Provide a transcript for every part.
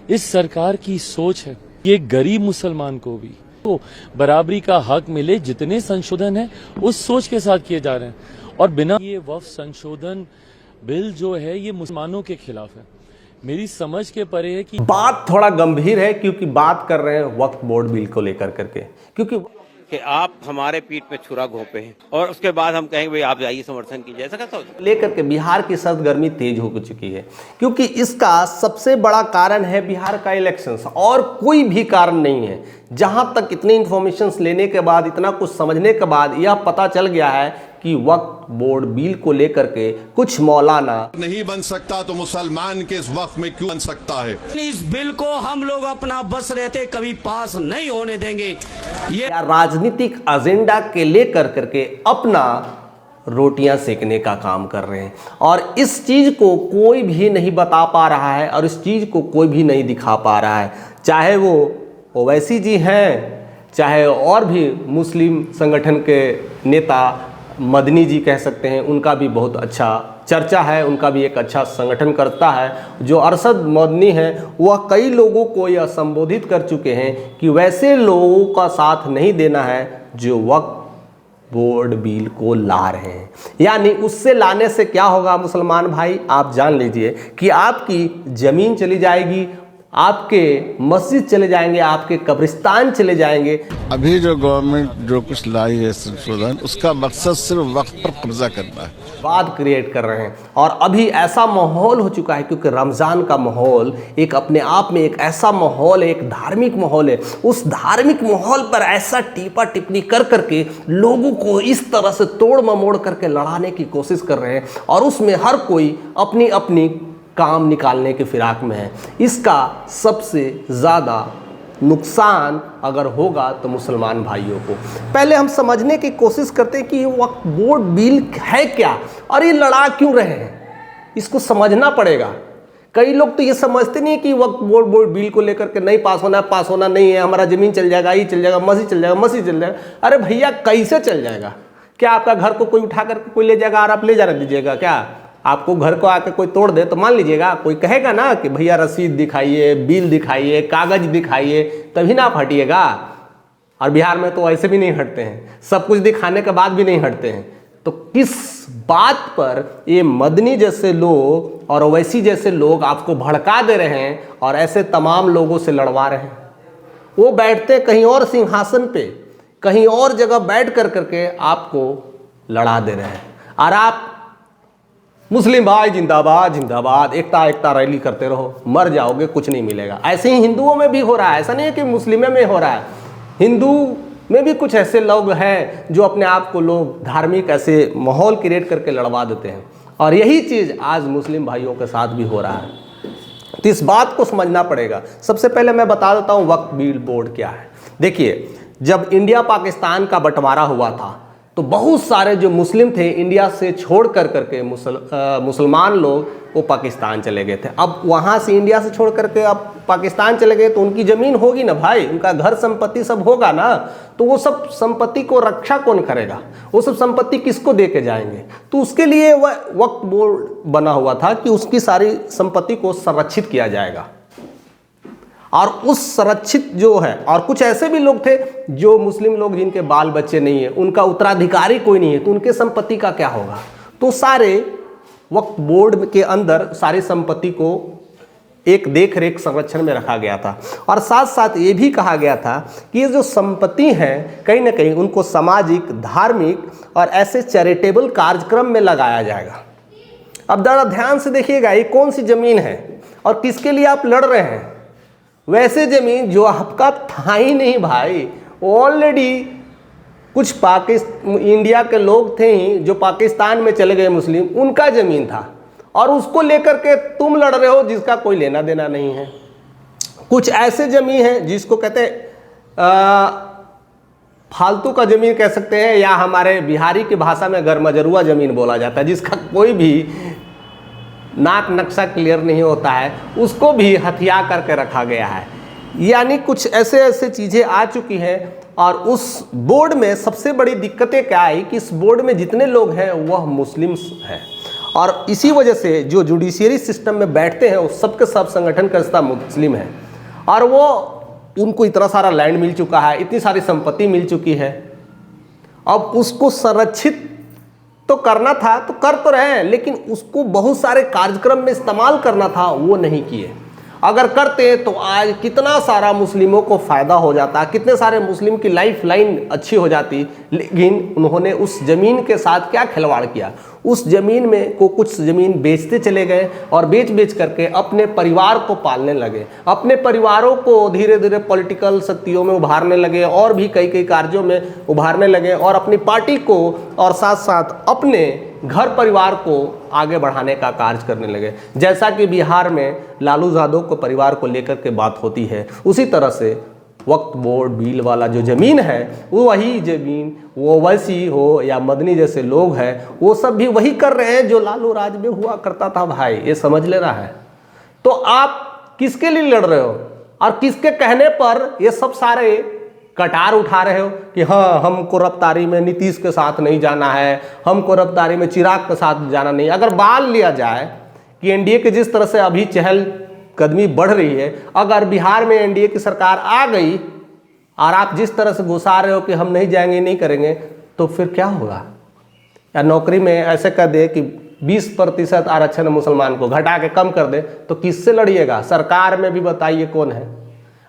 इस सरकार की सोच है कि गरीब मुसलमान को भी तो बराबरी का हक मिले। जितने संशोधन है उस सोच के साथ किए जा रहे हैं और बिना ये वक्फ संशोधन बिल जो है ये मुसलमानों के खिलाफ है। मेरी समझ के परे है कि बात थोड़ा गंभीर है, क्योंकि बात कर रहे हैं वक्फ बोर्ड बिल को लेकर करके, क्योंकि कि आप हमारे पीठ पे छुरा घोंपे हैं और उसके बाद हम कहेंगे भाई आप जाइए समर्थन कीजिए, ऐसा कैसा होता है? लेकर के बिहार की सरगर्मी तेज हो चुकी है, क्योंकि इसका सबसे बड़ा कारण है बिहार का इलेक्शंस और कोई भी कारण नहीं है। जहां तक इतने इंफॉर्मेशंस लेने के बाद, इतना कुछ समझने के बाद यह पता चल गया है कि वक्फ बोर्ड बिल को लेकर के कुछ मौलाना नहीं बन सकता तो मुसलमान के इस वक्त में क्यों बन सकता है। इस बिल को हम लोग अपना बस रहते कभी पास नहीं होने देंगे। ये राजनीतिक एजेंडा के लेकर करके अपना रोटियां सेकने का काम कर रहे हैं और इस चीज को कोई भी नहीं बता पा रहा है और इस चीज को कोई भी नहीं दिखा पा रहा है। चाहे वो ओवैसी जी हैं, चाहे और भी मुस्लिम संगठन के नेता मदनी जी कह सकते हैं, उनका भी बहुत अच्छा चर्चा है, उनका भी एक अच्छा संगठन करता है। जो अरशद मदनी है वह कई लोगों को यह संबोधित कर चुके हैं कि वैसे लोगों का साथ नहीं देना है जो वक्फ बोर्ड बिल को ला रहे हैं। यानी उससे लाने से क्या होगा मुसलमान भाई, आप जान लीजिए कि आपकी ज़मीन चली जाएगी, आपके मस्जिद चले जाएंगे, आपके कब्रिस्तान चले जाएंगे। अभी जो गवर्नमेंट जो कुछ लाई है संशोधन, उसका मकसद सिर्फ वक्त पर कब्जा करना है, वाद क्रिएट कर रहे हैं। और अभी ऐसा माहौल हो चुका है, क्योंकि रमज़ान का माहौल एक अपने आप में एक ऐसा माहौल है, एक धार्मिक माहौल है। उस धार्मिक माहौल पर ऐसा टीपा टिप्पणी कर करके लोगों को इस तरह से तोड़ ममोड़ करके लड़ाने की कोशिश कर रहे हैं और उसमें हर कोई अपनी अपनी काम निकालने के फिराक में है। इसका सबसे ज़्यादा नुकसान अगर होगा तो मुसलमान भाइयों को। पहले हम समझने की कोशिश करते हैं कि ये वक्फ बोर्ड बिल है क्या और ये लड़ा क्यों रहे हैं, इसको समझना पड़ेगा। कई लोग तो ये समझते नहीं कि वक्फ बोर्ड बिल को लेकर के नहीं पास होना है, पास होना नहीं है, हमारा ज़मीन चल जाएगा, ये चल जाएगा, मस्जिद चल जाएगा, मस्जिद चल जाएगा। अरे भैया कैसे चल जाएगा? क्या आपका घर को कोई उठा करके कोई ले जाएगा और आप ले जाने दीजिएगा? क्या आपको घर को आकर कोई तोड़ दे तो मान लीजिएगा? कोई कहेगा ना कि भैया रसीद दिखाइए, बिल दिखाइए, कागज दिखाइए, तभी ना आप हटिएगा। और बिहार में तो ऐसे भी नहीं हटते हैं, सब कुछ दिखाने के बाद भी नहीं हटते हैं। तो किस बात पर ये मदनी जैसे लोग और ओवैसी जैसे लोग आपको भड़का दे रहे हैं और ऐसे तमाम लोगों से लड़वा रहे हैं? वो बैठते कहीं और सिंहासन पे, कहीं और जगह बैठ कर करके आपको लड़ा दे रहे हैं और आप मुस्लिम भाई जिंदाबाद जिंदाबाद, एकता एकता रैली करते रहो, मर जाओगे, कुछ नहीं मिलेगा। ऐसे ही हिंदुओं में भी हो रहा है, ऐसा नहीं है कि मुस्लिमों में हो रहा है। हिंदू में भी कुछ ऐसे लोग हैं जो अपने आप को लोग धार्मिक ऐसे माहौल क्रिएट करके लड़वा देते हैं और यही चीज़ आज मुस्लिम भाइयों के साथ भी हो रहा है। तो इस बात को समझना पड़ेगा। सबसे पहले मैं बता देता हूँ वक्फ बिल बोर्ड क्या है। देखिए, जब इंडिया पाकिस्तान का बंटवारा हुआ था तो बहुत सारे जो मुस्लिम थे इंडिया से छोड़ कर करके मुसलमान लोग वो पाकिस्तान चले गए थे। अब वहाँ से इंडिया से छोड़ करके अब पाकिस्तान चले गए तो उनकी ज़मीन होगी ना भाई, उनका घर संपत्ति सब होगा ना, तो वो सब संपत्ति को रक्षा कौन करेगा? वो सब संपत्ति किसको दे के जाएंगे? तो उसके लिए वह वक्फ बोर्ड बना हुआ था कि उसकी सारी संपत्ति को संरक्षित किया जाएगा। और उस संरक्षित जो है, और कुछ ऐसे भी लोग थे जो मुस्लिम लोग जिनके बाल बच्चे नहीं है, उनका उत्तराधिकारी कोई नहीं है, तो उनके संपत्ति का क्या होगा? तो सारे वक्फ बोर्ड के अंदर सारी संपत्ति को एक देख रेख संरक्षण में रखा गया था और साथ साथ ये भी कहा गया था कि ये जो संपत्ति हैं कहीं ना कहीं उनको सामाजिक, धार्मिक और ऐसे चैरिटेबल कार्यक्रम में लगाया जाएगा। अब ज़रा ध्यान से देखिएगा, ये कौन सी ज़मीन है और किसके लिए आप लड़ रहे हैं? वैसे ज़मीन जो आपका था ही नहीं भाई, ऑलरेडी कुछ इंडिया के लोग थे ही जो पाकिस्तान में चले गए मुस्लिम, उनका ज़मीन था और उसको लेकर के तुम लड़ रहे हो जिसका कोई लेना देना नहीं है। कुछ ऐसे ज़मीन है जिसको कहते हैं फालतू का ज़मीन कह सकते हैं, या हमारे बिहारी की भाषा में गरमजरुआ ज़मीन बोला जाता है, जिसका कोई भी नाक नक्शा क्लियर नहीं होता है, उसको भी हथिया करके रखा गया है। यानी कुछ ऐसे ऐसे चीज़ें आ चुकी हैं और उस बोर्ड में सबसे बड़ी दिक्कतें क्या आई कि इस बोर्ड में जितने लोग हैं वह मुस्लिम्स हैं और इसी वजह से जो जुडिशियरी सिस्टम में बैठते हैं वो सबके सब संगठन का रिश्ता मुस्लिम है, और वो उनको इतना सारा लैंड मिल चुका है, इतनी सारी संपत्ति मिल चुकी है। अब उसको संरक्षित तो करना था, तो कर तो रहे हैं, लेकिन उसको बहुत सारे कार्यक्रम में इस्तेमाल करना था, वो नहीं किए। अगर करते तो आज कितना सारा मुस्लिमों को फ़ायदा हो जाता, कितने सारे मुस्लिम की लाइफ लाइन अच्छी हो जाती। लेकिन उन्होंने उस ज़मीन के साथ क्या खिलवाड़ किया, उस ज़मीन में को कुछ ज़मीन बेचते चले गए और बेच करके अपने परिवार को पालने लगे, अपने परिवारों को धीरे धीरे पॉलिटिकल शक्तियों में उभारने लगे और भी कई कार्यों में उभारने लगे, और अपनी पार्टी को और साथ साथ अपने घर परिवार को आगे बढ़ाने का कार्य करने लगे। जैसा कि बिहार में लालू यादव को परिवार को लेकर के बात होती है, उसी तरह से वक्फ बोर्ड बिल वाला जो ज़मीन है, वो वही ज़मीन, वो ओवैसी हो या मदनी जैसे लोग हैं, वो सब भी वही कर रहे हैं जो लालू राज में हुआ करता था। भाई ये समझ लेना है। तो आप किसके लिए लड़ रहे हो और किसके कहने पर ये सब सारे कटार उठा रहे हो कि हाँ हमको रफ्तारी में नीतीश के साथ नहीं जाना है, हमको रफ्तारी में चिराग के साथ जाना नहीं। अगर मान लिया जाए कि एनडीए के जिस तरह से अभी चहल कदमी बढ़ रही है, अगर बिहार में एनडीए की सरकार आ गई और आप जिस तरह से घुसा रहे हो कि हम नहीं जाएंगे नहीं करेंगे, तो फिर क्या होगा? या नौकरी में ऐसे कर दे कि 20% आरक्षण मुसलमान को घटा के कम कर दे, तो किससे लड़िएगा? सरकार में भी बताइए कौन है।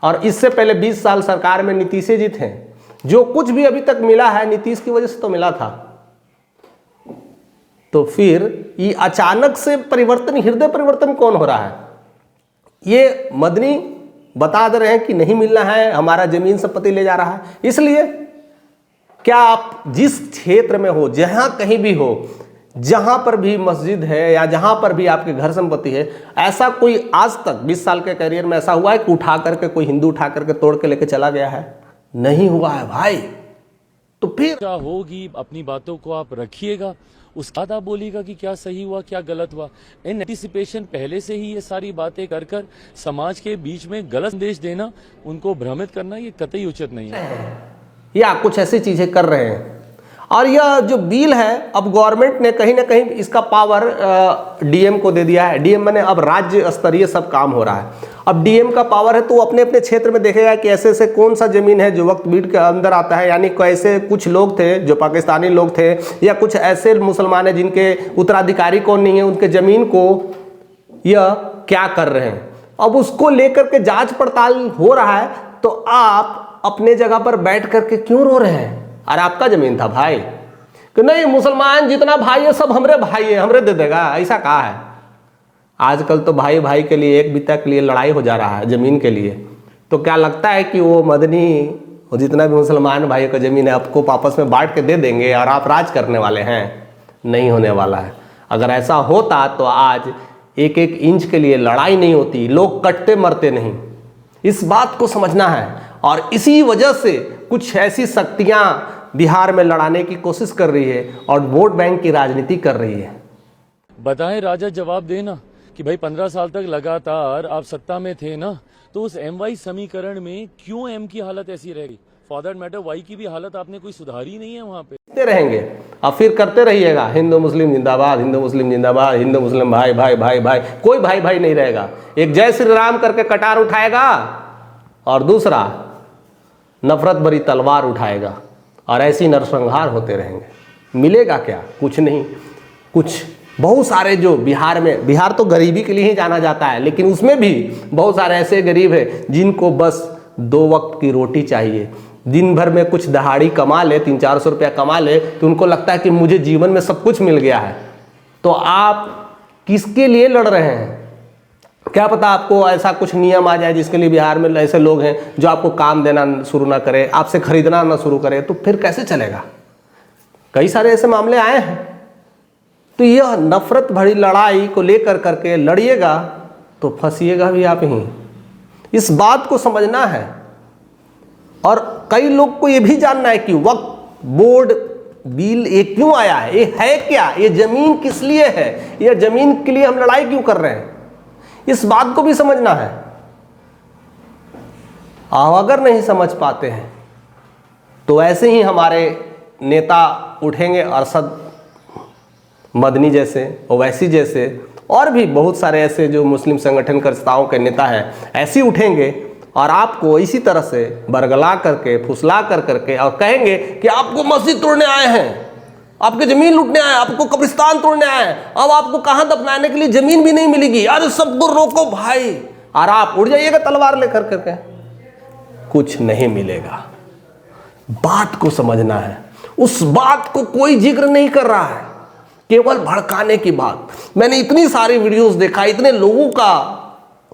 और इससे पहले 20 साल सरकार में नीतीश जी थे। जो कुछ भी अभी तक मिला है नीतीश की वजह से तो मिला था। तो फिर ये अचानक से परिवर्तन, हृदय परिवर्तन कौन हो रहा है? ये मदनी बता दे रहे हैं कि नहीं मिलना है, हमारा जमीन संपत्ति ले जा रहा है। इसलिए क्या आप जिस क्षेत्र में हो, जहां कहीं भी हो, जहां पर भी मस्जिद है या जहां पर भी आपके घर संपत्ति है, ऐसा कोई आज तक 20 साल के करियर में ऐसा हुआ है कि उठा करके कोई हिंदू उठा करके तोड़ के लेके चला गया है? नहीं हुआ है भाई। तो फिर क्या होगी, अपनी बातों को आप रखिएगा, उसके बाद आप बोलिएगा कि क्या सही हुआ क्या गलत हुआ। इन एंटिसिपेशन पहले से ही ये सारी बातें कर कर समाज के बीच में गलत संदेश देना, उनको भ्रमित करना, ये कतई उचित नहीं है। या कुछ ऐसी चीजें कर रहे हैं। और यह जो बिल है, अब गवर्नमेंट ने कहीं ना कहीं इसका पावर डीएम को दे दिया है। डीएम माने अब राज्य स्तरीय सब काम हो रहा है। अब डीएम का पावर है तो वो अपने अपने क्षेत्र में देखेगा कि ऐसे ऐसे कौन सा जमीन है जो वक्फ बोर्ड के अंदर आता है। यानी कैसे कुछ लोग थे जो पाकिस्तानी लोग थे, या कुछ ऐसे मुसलमान हैं जिनके उत्तराधिकारी कौन नहीं है, उनके जमीन को यह क्या कर रहे हैं। अब उसको लेकर के जांच पड़ताल हो रहा है। तो आप अपने जगह पर बैठ करके क्यों रो रहे हैं? अरे आपका जमीन था भाई, कि नहीं मुसलमान जितना भाई है सब हमरे भाई है, हमरे दे देगा, ऐसा कहा है? आजकल तो भाई भाई के लिए, एक बित्ता के लिए लड़ाई हो जा रहा है जमीन के लिए। तो क्या लगता है कि वो मदनी और जितना भी मुसलमान भाइयों का जमीन है आपको आपस में बांट के दे देंगे और आप राज करने वाले हैं? नहीं होने वाला है। अगर ऐसा होता तो आज एक एक इंच के लिए लड़ाई नहीं होती, लोग कटते मरते नहीं। इस बात को समझना है। और इसी वजह से कुछ ऐसी शक्तियां बिहार में लड़ाने की कोशिश कर रही है और वोट बैंक की राजनीति कर रही है। बताएं राजा, जवाब देना कि भाई 15 साल तक लगातार आप सत्ता में थे ना, तो उस MY समीकरण में क्यों M की हालत ऐसी रहेगी? फॉर दैट मैटर Y की भी हालत आपने कोई सुधारी नहीं है वहां पे। रहेंगे और फिर करते रहिएगा हिंदू मुस्लिम जिंदाबाद, हिंदू मुस्लिम जिंदाबाद, हिंदू मुस्लिम भाई भाई भाई भाई। कोई भाई भाई नहीं रहेगा। एक जय श्री राम करके कटार उठाएगा और दूसरा नफरत भरी तलवार उठाएगा, और ऐसी नरसंहार होते रहेंगे। मिलेगा क्या? कुछ नहीं। कुछ बहुत सारे जो बिहार में, बिहार तो गरीबी के लिए ही जाना जाता है, लेकिन उसमें भी बहुत सारे ऐसे गरीब हैं जिनको बस 2 वक्त की रोटी चाहिए। दिन भर में कुछ दहाड़ी कमा ले, 300-400 रुपया कमा ले, तो उनको लगता है कि मुझे जीवन में सब कुछ मिल गया है। तो आप किसके लिए लड़ रहे हैं? क्या पता आपको ऐसा कुछ नियम आ जाए जिसके लिए बिहार में ऐसे लोग हैं जो आपको काम देना शुरू ना करे, आपसे खरीदना ना शुरू करे, तो फिर कैसे चलेगा? कई सारे ऐसे मामले आए हैं। तो यह नफरत भरी लड़ाई को लेकर करके लड़िएगा तो फंसिएगा भी आप ही। इस बात को समझना है। और कई लोग को यह भी जानना है कि वक्फ बोर्ड बिल ये क्यों आया है, ये है क्या, ये जमीन किस लिए है, ये जमीन के लिए हम लड़ाई क्यों कर रहे हैं, इस बात को भी समझना है। अगर नहीं समझ पाते हैं तो ऐसे ही हमारे नेता उठेंगे, अरशद मदनी जैसे, ओवैसी जैसे और भी बहुत सारे ऐसे जो मुस्लिम संगठन कर्ताओं के नेता हैं, ऐसे उठेंगे और आपको इसी तरह से बरगला करके, फुसला करके और कहेंगे कि आपको मस्जिद तोड़ने आए हैं, आपके जमीन लूटने आए, आपको कब्रिस्तान तोड़ने आए, अब आपको कहां दफनाने के लिए जमीन भी नहीं मिलेगी, अरे सबको रोको भाई, और आप उड़ जाइएगा तलवार लेकर करके। कुछ नहीं मिलेगा। बात को समझना है। उस बात को कोई जिक्र नहीं कर रहा है, केवल भड़काने की बात। मैंने इतनी सारी वीडियोस देखा, इतने लोगों का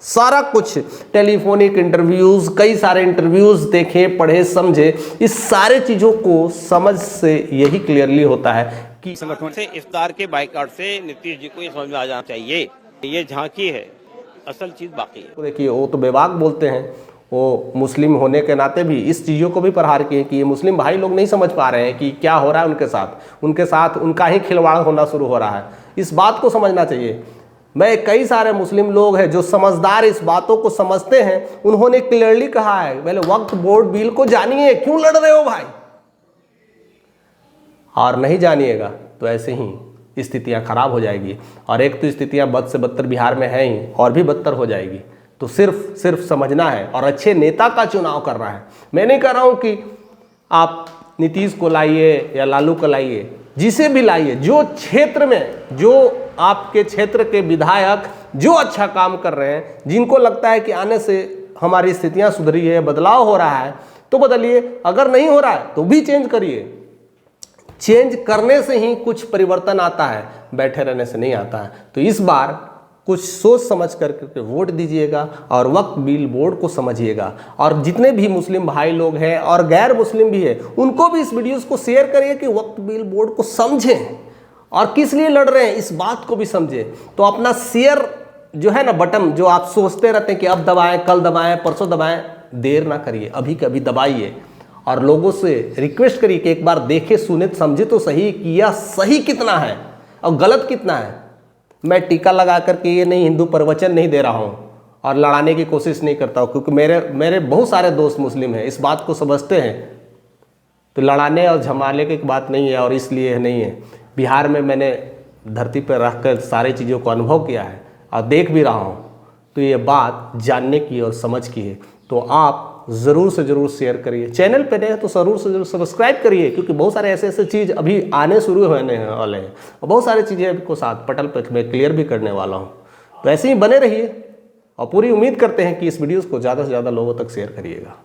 सारा कुछ टेलीफोनिक इंटरव्यूज, कई सारे इंटरव्यूज देखे, पढ़े, समझे। इस सारे चीजों को समझ से यही क्लियरली होता है कि संगठन से इफ्तार के बाइकाट से नीतीश जी को ये समझ में आ जाना चाहिए, ये झांकी है, असल चीज बाकी है। देखिए, वो तो बेबाक बोलते हैं, वो मुस्लिम होने के नाते भी इस चीज़ों को भी प्रहार किए कि ये मुस्लिम भाई लोग नहीं समझ पा रहे हैं कि क्या हो रहा है उनके साथ उनका ही खिलवाड़ होना शुरू हो रहा है। इस बात को समझना चाहिए। मैं कई सारे मुस्लिम लोग हैं जो समझदार इस बातों को समझते हैं, उन्होंने क्लियरली कहा है, पहले वक्फ बोर्ड बिल को जानिए, क्यों लड़ रहे हो भाई, और नहीं जानिएगा तो ऐसे ही स्थितियां खराब हो जाएगी। और एक तो स्थितियां बद से बदतर बिहार में हैं ही, और भी बदतर हो जाएगी। तो सिर्फ समझना है और अच्छे नेता का चुनाव करना है। मैं नहीं कह रहा हूं कि आप नीतीश को लाइए या लालू को लाइए, जिसे भी लाइए, जो क्षेत्र में, जो आपके क्षेत्र के विधायक जो अच्छा काम कर रहे हैं, जिनको लगता है कि आने से हमारी स्थितियां सुधरी है, बदलाव हो रहा है, तो बदलिए। अगर नहीं हो रहा है तो भी चेंज करिए। चेंज करने से ही कुछ परिवर्तन आता है, बैठे रहने से नहीं आता है। तो इस बार कुछ सोच समझ करके वोट दीजिएगा और वक्फ बिल बोर्ड को समझिएगा। और जितने भी मुस्लिम भाई लोग हैं और गैर मुस्लिम भी हैं, उनको भी इस वीडियोस को शेयर करिए कि वक्फ बिल बोर्ड को समझें और किस लिए लड़ रहे हैं इस बात को भी समझें। तो अपना शेयर जो है ना बटन, जो आप सोचते रहते हैं कि अब दबाएं, कल दबाएं, परसों दबाएं, देर ना करिए, अभी कभी दबाइए और लोगों से रिक्वेस्ट करिए कि एक बार देखे, सुने, समझे तो सही कि यह सही कितना है और गलत कितना है। मैं टीका लगा करके ये नहीं हिंदू प्रवचन नहीं दे रहा हूँ और लड़ाने की कोशिश नहीं करता हूँ, क्योंकि मेरे बहुत सारे दोस्त मुस्लिम हैं, इस बात को समझते हैं। तो लड़ाने और झमाले की बात नहीं है और इसलिए नहीं है। बिहार में मैंने धरती पर रहकर सारी चीज़ों को अनुभव किया है और देख भी रहा हूँ। तो ये बात जानने की और समझ की है। तो आप ज़रूर से ज़रूर शेयर करिए। चैनल पे नए हैं तो ज़रूर से ज़रूर सब्सक्राइब करिए, क्योंकि बहुत सारे ऐसे चीज़ अभी आने शुरू होने वाले हैं और बहुत सारी चीज़ें को साथ पटल पर मैं क्लियर भी करने वाला हूँ। तो ऐसे ही बने रहिए और पूरी उम्मीद करते हैं कि इस वीडियोज़ को ज़्यादा से ज़्यादा लोगों तक शेयर करिएगा।